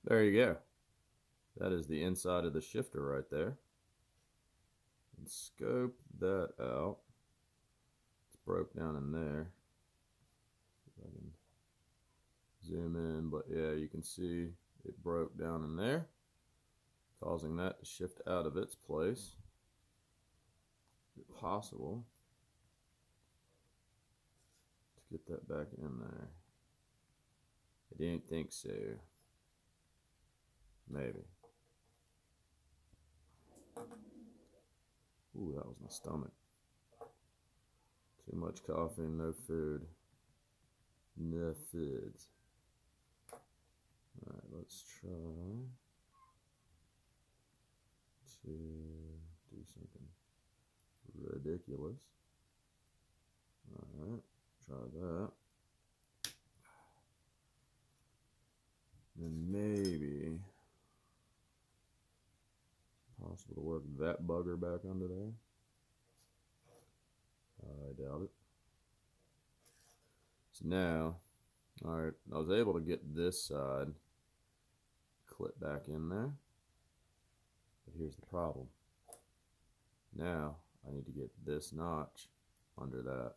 There you go. That is the inside of the shifter right there. And scope that out. It's broke down in there. If I can zoom in, but yeah, you can see it broke down in there, causing that to shift out of its place. If possible, to get that back in there. I didn't think so. Maybe. Ooh, that was my stomach. Too much coffee and no food. No foods. Alright, let's try to do something ridiculous. Alright, try that. And maybe possible to work that bugger back under there. I doubt it. So now, alright, I was able to get this side clip back in there. But here's the problem. Now, I need to get this notch under that.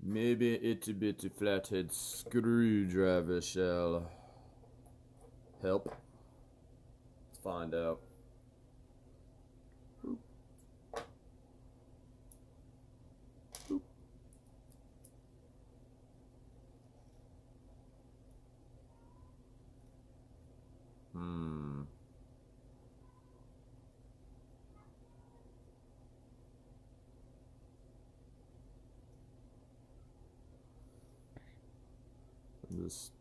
Maybe a itty bitty flathead screwdriver shall help. Let's find out. Boop. Boop. Just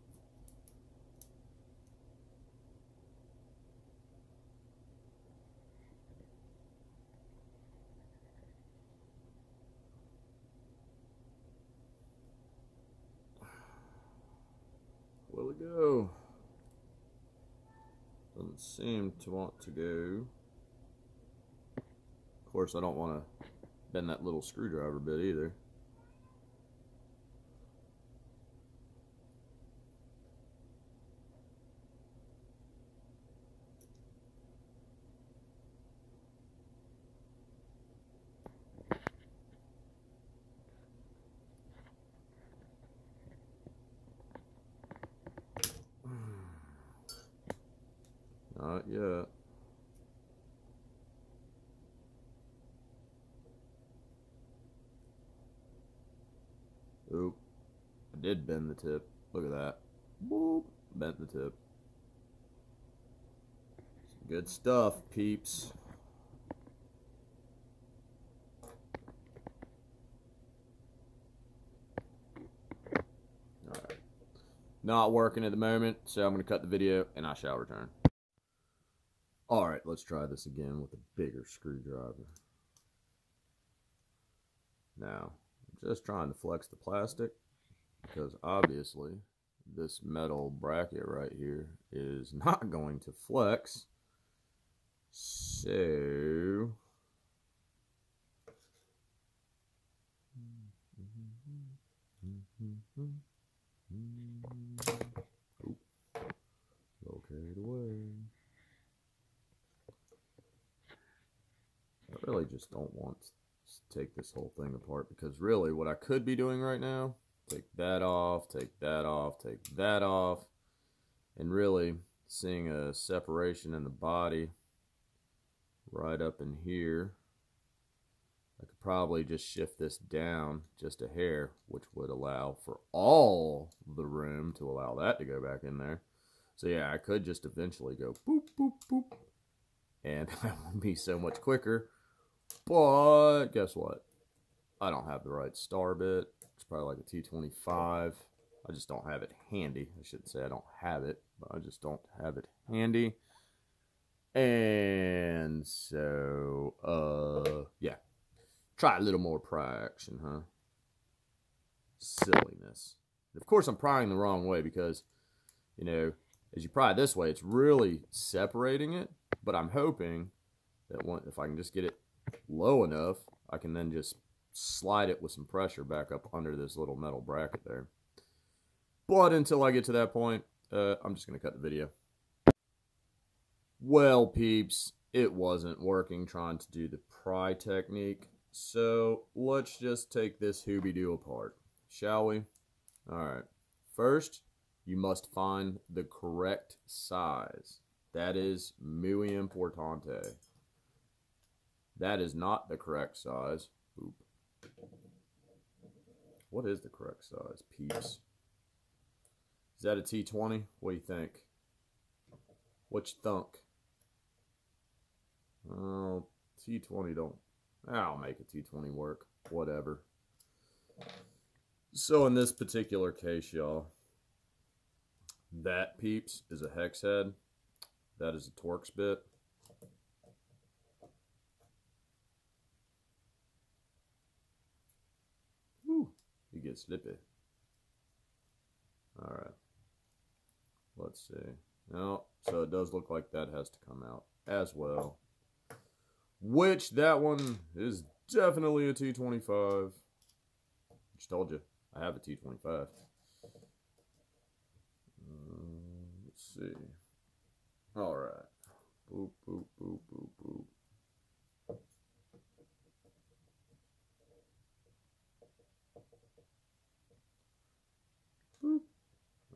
will it go? Doesn't seem to want to go. Of course, I don't want to bend that little screwdriver bit either. Not yet. Oop. I did bend the tip. Look at that. Boop. Bent the tip. Some good stuff, peeps. Alright. Not working at the moment, so I'm going to cut the video and I shall return. Alright, let's try this again with a bigger screwdriver. Now, I'm just trying to flex the plastic because obviously this metal bracket right here is not going to flex. So oop, a little carried away. I really just don't want to take this whole thing apart, because really what I could be doing right now, take that off, take that off, take that off, and really seeing a separation in the body right up in here. I could probably just shift this down just a hair, which would allow for all the room to allow that to go back in there. So yeah, I could just eventually go boop, boop, boop, and that would be so much quicker. But guess what? I don't have the right star bit. It's probably like a T25. I just don't have it handy. I shouldn't say I don't have it, but I just don't have it handy. And so, yeah. Try a little more pry action, huh? Silliness. Of course, I'm prying the wrong way because, you know, as you pry this way, it's really separating it. But I'm hoping that if I can just get it low enough, I can then just slide it with some pressure back up under this little metal bracket there. But until I get to that point, I'm just going to cut the video. Well, peeps, it wasn't working trying to do the pry technique. So let's just take this hoobie-doo apart, shall we? Alright. First, you must find the correct size. That is muy importante. That is not the correct size. Oop. What is the correct size, peeps? Is that a T20? What do you think? What you thunk? Oh, T20 don't... I'll make a T20 work. Whatever. So in this particular case, y'all, that, peeps, is a hex head. That is a Torx bit. Whew, you get slippy. Alright. Let's see. No, so it does look like that has to come out as well. Which, that one is definitely a T25. Just told you, I have a T25. Let's see. Alright. Boop, boop, boop, boop, boop. Boop.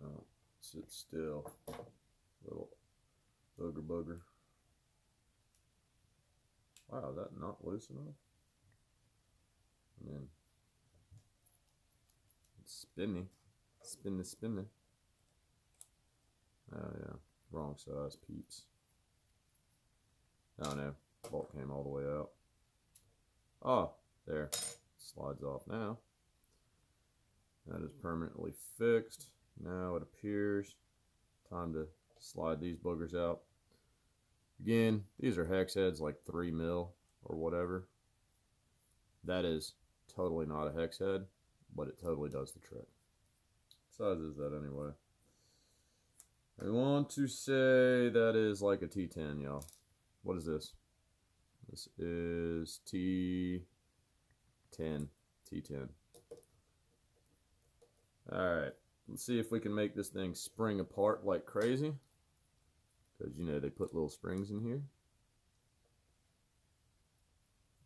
Oh, sit still. Little booger. Wow, is that not loose enough? I mean, it's spinny. Spinny. Oh, yeah. Wrong size, peeps. Oh, no. Bolt came all the way out. Oh, there. Slides off now. That is permanently fixed. Now it appears time to slide these boogers out. Again, these are hex heads like 3 mil or whatever. That is totally not a hex head, but it totally does the trick. What size is that anyway? I want to say that is like a T10, y'all. What is this? This is T10. T10. Alright, let's see if we can make this thing spring apart like crazy. Because, you know, they put little springs in here.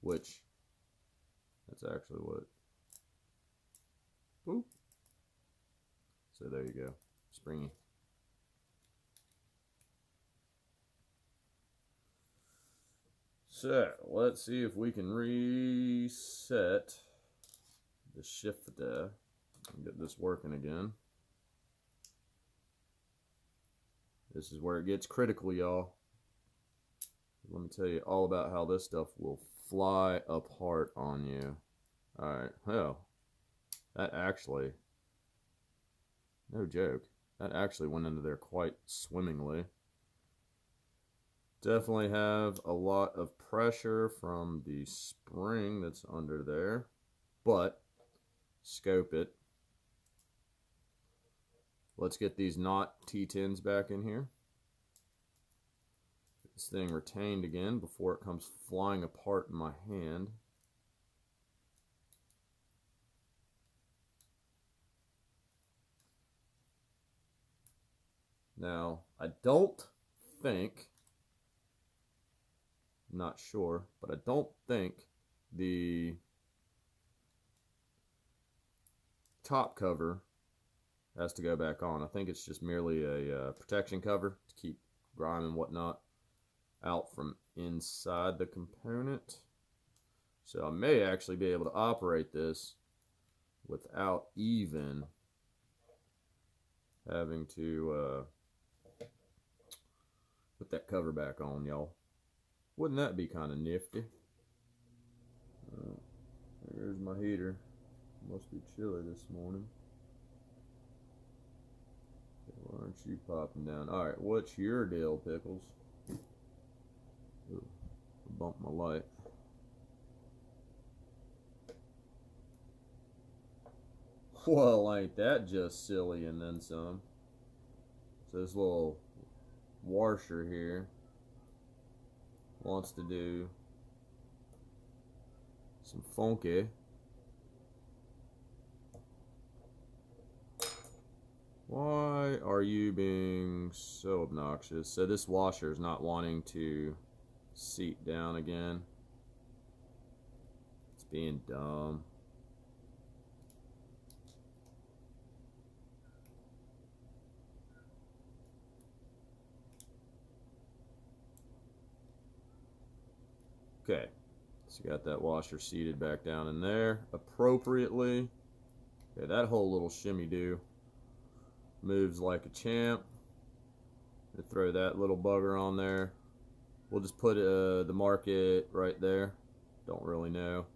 Which, that's actually what. Boop. So there you go. Springy. So, let's see if we can reset the shifter and get this working again. This is where it gets critical, y'all. Let me tell you all about how this stuff will fly apart on you. Alright, well, that actually, no joke, that actually went into there quite swimmingly. Definitely have a lot of pressure from the spring that's under there, but scope it. Let's get these not T10s back in here. Get this thing retained again before it comes flying apart in my hand. Now, I don't think, not sure, but I don't think the top cover has to go back on. I think it's just merely a protection cover to keep grime and whatnot out from inside the component. So I may actually be able to operate this without even having to put that cover back on, y'all. Wouldn't that be kind of nifty? There's my heater. Must be chilly this morning. Why aren't you popping down? Alright, what's your deal, Pickles? Ooh, bump my light. Well, ain't that just silly and then some? So this little washer here wants to do some funky. why are you being so obnoxious? So this washer is not wanting to seat down again. It's being dumb. Okay, so you got that washer seated back down in there appropriately. Okay, that whole little shimmy-do moves like a champ. Throw that little bugger on there. We'll just put the market right there. Don't really know.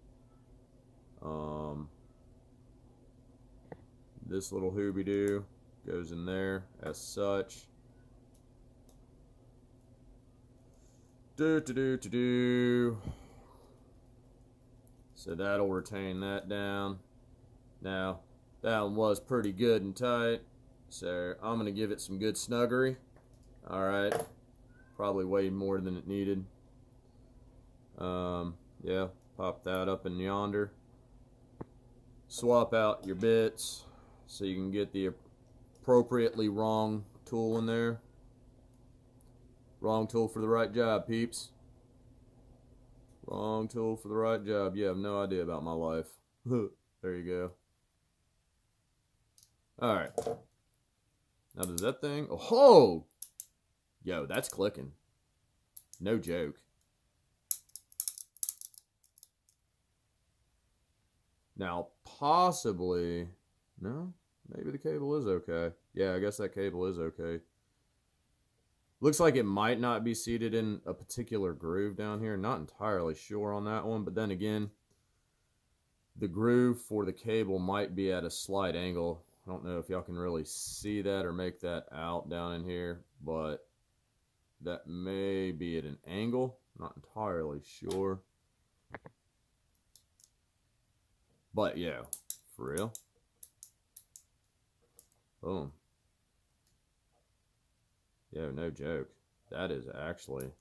This little hoobie-doo goes in there as such. So that'll retain that down. Now, that one was pretty good and tight, so I'm going to give it some good snuggery. Alright, probably way more than it needed. Yeah, pop that up in yonder. Swap out your bits so you can get the appropriately wrong tool in there. Wrong tool for the right job, peeps. Wrong tool for the right job. You have no idea about my life. There you go. Alright. Now does that thing... Oh! Yo, that's clicking. No joke. Now, possibly... No? Maybe the cable is okay. Yeah, I guess that cable is okay. Looks like it might not be seated in a particular groove down here. Not entirely sure on that one. But then again, the groove for the cable might be at a slight angle. I don't know if y'all can really see that or make that out down in here. But that may be at an angle. Not entirely sure. But yeah, for real. Boom. Yo, no joke. That is actually...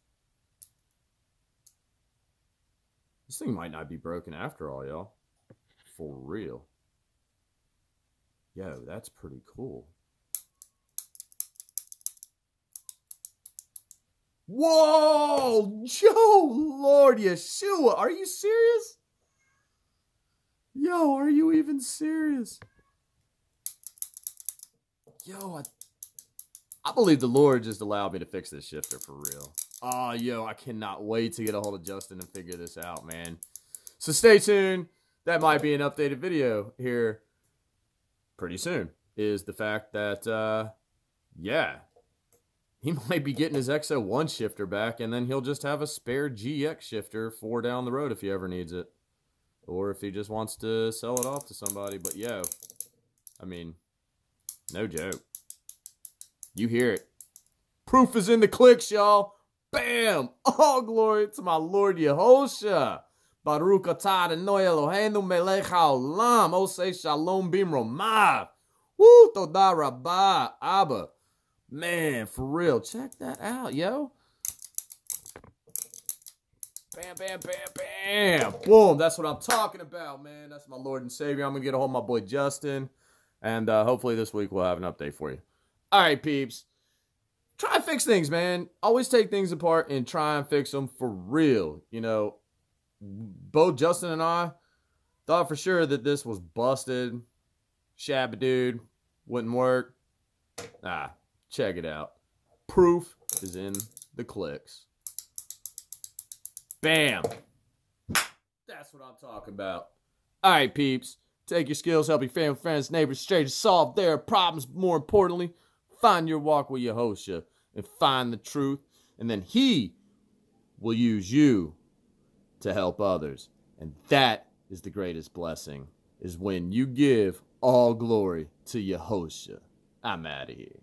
This thing might not be broken after all, y'all. For real. Yo, that's pretty cool. Whoa! Yo, Lord Yeshua! Are you serious? Yo, are you even serious? Yo, I believe the Lord just allowed me to fix this shifter for real. Oh, yo, I cannot wait to get a hold of Justin and figure this out, man. So stay tuned. That might be an updated video here pretty soon. Is the fact that, yeah, he might be getting his XO1 shifter back, and then he'll just have a spare GX shifter for down the road if he ever needs it. Or if he just wants to sell it off to somebody. But, yo, I mean, no joke. You hear it. Proof is in the clicks, y'all. Bam! All glory to my Lord YEHOSHUA. Baruch atah Adonai Eloheinu melech haolam. Oseh shalom bimromav. Woo! Todah rabbah. Abba. Man, for real. Check that out, yo. Bam, bam, bam, bam. Boom. That's what I'm talking about, man. That's my Lord and Savior. I'm going to get a hold of my boy Justin. And hopefully this week we'll have an update for you. All right, peeps. Try and fix things, man. Always take things apart and try and fix them for real. You know, both Justin and I thought for sure that this was busted. Shabby dude. Wouldn't work. Check it out. Proof is in the clicks. Bam. That's what I'm talking about. All right, peeps. Take your skills, help your family, friends, neighbors, strangers solve their problems. More importantly, find your walk with YEHOSHUA and find the truth. And then he will use you to help others. And that is the greatest blessing, is when you give all glory to YEHOSHUA. I'm out of here.